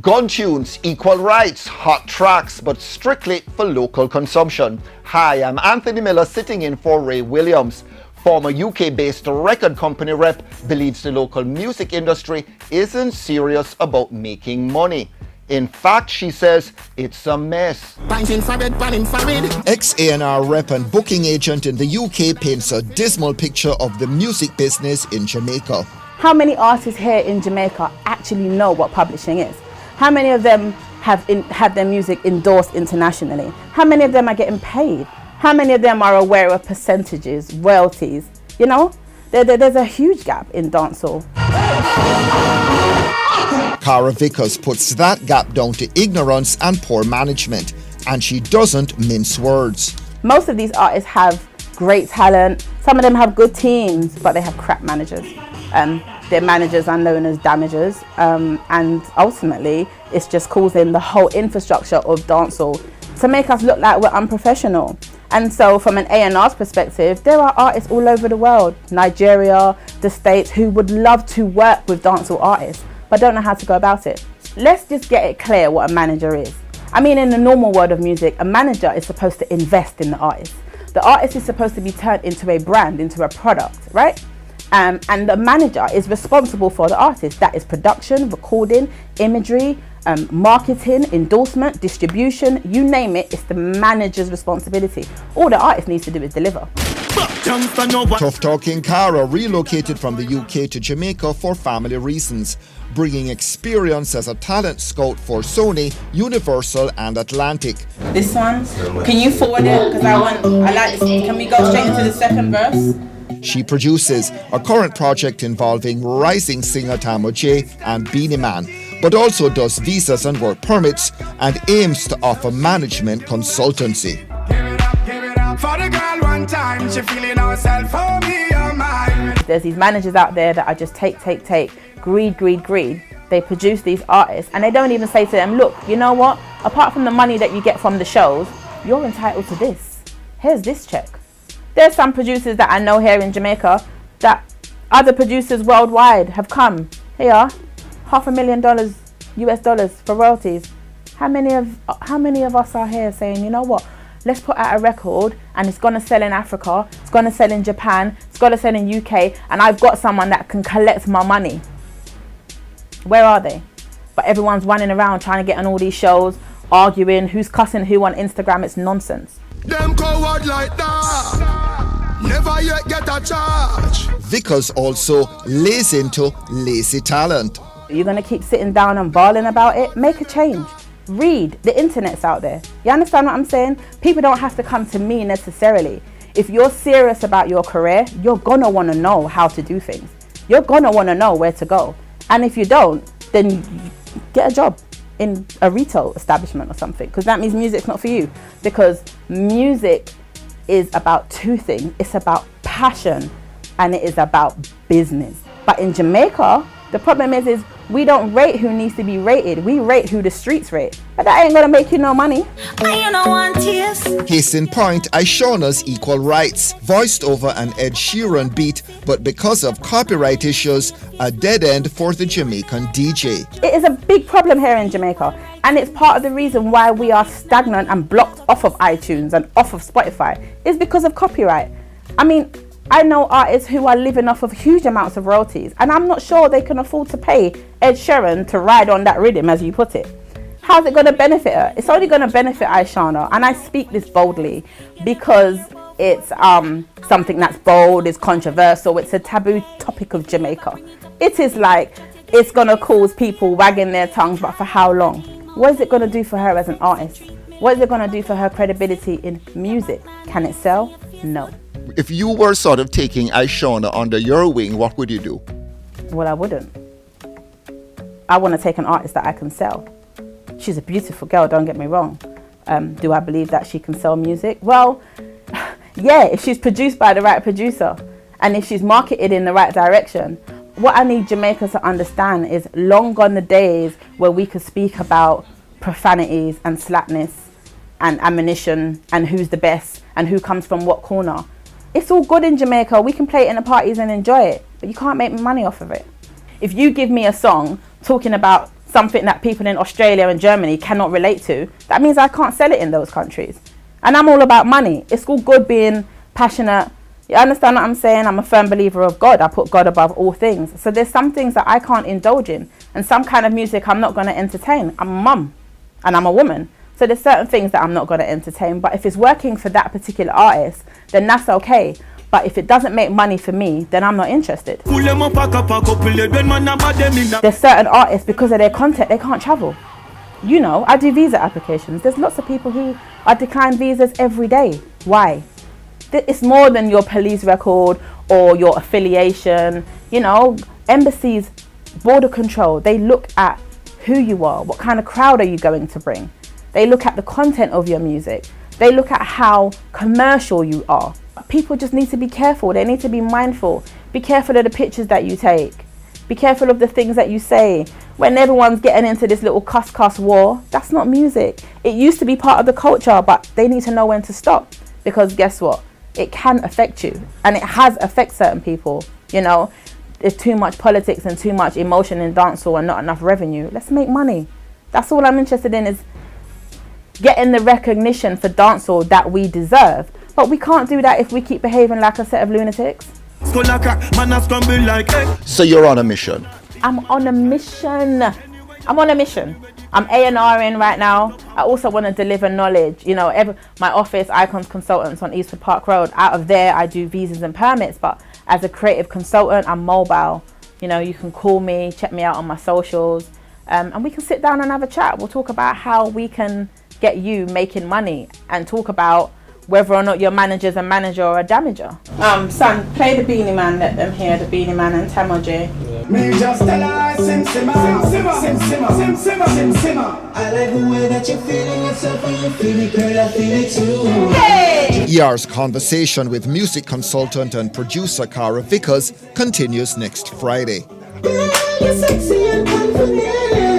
Gun tunes, equal rights, hot tracks, but strictly for local consumption. Hi, I'm Anthony Miller sitting in for Ray Williams. Former UK-based record company rep believes the local music industry isn't serious about making money. In fact, she says it's a mess. Ex-A&R rep and booking agent in the UK paints a dismal picture of the music business in Jamaica. How many artists here in Jamaica actually know what publishing is? How many of them have had their music endorsed internationally? How many of them are getting paid? How many of them are aware of percentages, royalties? You know, there's a huge gap in dancehall. Cara Vickers puts that gap down to ignorance and poor management, and she doesn't mince words. Most of these artists have great talent. Some of them have good teams, but they have crap managers. Their managers are known as damagers, and ultimately it's just causing the whole infrastructure of dancehall to make us look like we're unprofessional. And so from an A&R's perspective, there are artists all over the world, Nigeria, the States, who would love to work with dancehall artists, but don't know how to go about it. Let's just get it clear what a manager is. I mean, in the normal world of music, a manager is supposed to invest in the artist. The artist is supposed to be turned into a brand, into a product, right? And the manager is responsible for the artist. That is production, recording, imagery, marketing, endorsement, distribution, you name it, it's the manager's responsibility. All the artist needs to do is deliver. Tough talking Cara relocated from the UK to Jamaica for family reasons, bringing experience as a talent scout for Sony, Universal and Atlantic. This one, can you forward it? Because I like this. Can we go straight into the second verse? She produces a current project involving rising singer Tamo J and Beanie Man, but also does visas and work permits and aims to offer management consultancy. For the girl one time, she feeling herself for me, your mind. There's these managers out there that are just take, greed. They produce these artists and they don't even say to them, look, you know what? Apart from the money that you get from the shows, you're entitled to this. Here's this check. There's some producers that I know here in Jamaica that other producers worldwide have come. Here, $500,000 US for royalties. How many of us are here saying, you know what? Let's put out a record and it's going to sell in Africa, it's going to sell in Japan, it's going to sell in UK, and I've got someone that can collect my money. Where are they? But everyone's running around trying to get on all these shows, arguing who's cussing who on Instagram. It's nonsense. Them coward like that, never yet get a charge. Vickers also lays into lazy talent. You're going to keep sitting down and bawling about it? Make a change. Read. The internet's out there. You understand what I'm saying? People don't have to come to me necessarily. If you're serious about your career, you're gonna want to know how to do things. You're gonna want to know where to go. And if you don't, then get a job in a retail establishment or something, because that means music's not for you. Because music is about two things. It's about passion and it is about business. But in Jamaica, the problem is we don't rate who needs to be rated. We rate who the streets rate. But that ain't gonna make you no money. Case in point, Ishauna's Equal Rights, voiced over an Ed Sheeran beat, but because of copyright issues, a dead end for the Jamaican DJ. It is a big problem here in Jamaica, and it's part of the reason why we are stagnant and blocked off of iTunes and off of Spotify, is because of copyright. I mean, I know artists who are living off of huge amounts of royalties, and I'm not sure they can afford to pay Ed Sheeran to ride on that rhythm, as you put it. How's it going to benefit her? It's only going to benefit Ishauna, and I speak this boldly because it's something that's bold, it's controversial, it's a taboo topic of Jamaica. It is like, it's going to cause people wagging their tongues, but for how long? What is it going to do for her as an artist? What is it going to do for her credibility in music? Can it sell? No. If you were sort of taking Ishauna under your wing, what would you do? Well, I wouldn't. I want to take an artist that I can sell. She's a beautiful girl, don't get me wrong. Do I believe that she can sell music? Well, yeah, if she's produced by the right producer and if she's marketed in the right direction. What I need Jamaica to understand is long gone the days where we could speak about profanities and slackness and ammunition and who's the best and who comes from what corner. It's all good in Jamaica. We can play it in the parties and enjoy it, but you can't make money off of it. If you give me a song talking about something that people in Australia and Germany cannot relate to, that means I can't sell it in those countries. And I'm all about money. It's all good being passionate. You understand what I'm saying? I'm a firm believer of God. I put God above all things. So there's some things that I can't indulge in, and some kind of music I'm not going to entertain. I'm a mum and I'm a woman. So there's certain things that I'm not going to entertain. But if it's working for that particular artist, then that's okay. But if it doesn't make money for me, then I'm not interested. There's certain artists, because of their content, they can't travel. You know, I do visa applications. There's lots of people who are declined visas every day. Why? It's more than your police record or your affiliation. You know, embassies, border control, they look at who you are. What kind of crowd are you going to bring? They look at the content of your music. They look at how commercial you are. People just need to be careful. They need to be mindful. Be careful of the pictures that you take. Be careful of the things that you say. When everyone's getting into this little cuss war, that's not music. It used to be part of the culture, but they need to know when to stop. Because guess what? It can affect you. And it has affected certain people. You know, there's too much politics and too much emotion in dancehall and not enough revenue. Let's make money. That's all I'm interested in, is getting the recognition for dancehall that we deserve. But we can't do that if we keep behaving like a set of lunatics. So you're on a mission? I'm on a mission. I'm A&Ring right now. I also want to deliver knowledge. You know, my office, Icons Consultants on Eastwood Park Road. Out of there, I do visas and permits. But as a creative consultant, I'm mobile. You know, you can call me, check me out on my socials, and we can sit down and have a chat. We'll talk about how we can get you making money, and talk about whether or not your manager's a manager or a damager. Son, play the Beanie Man, let them hear the Beanie Man and Tamoji. Me just tell her, sim simmer, sim simmer, sim simmer, sim simmer, sim simmer. I like the way that you're feeling yourself when you feel it, girl, I feel it too. Hey! ER's conversation with music consultant and producer Cara Vickers continues next Friday. You're sexy and confident.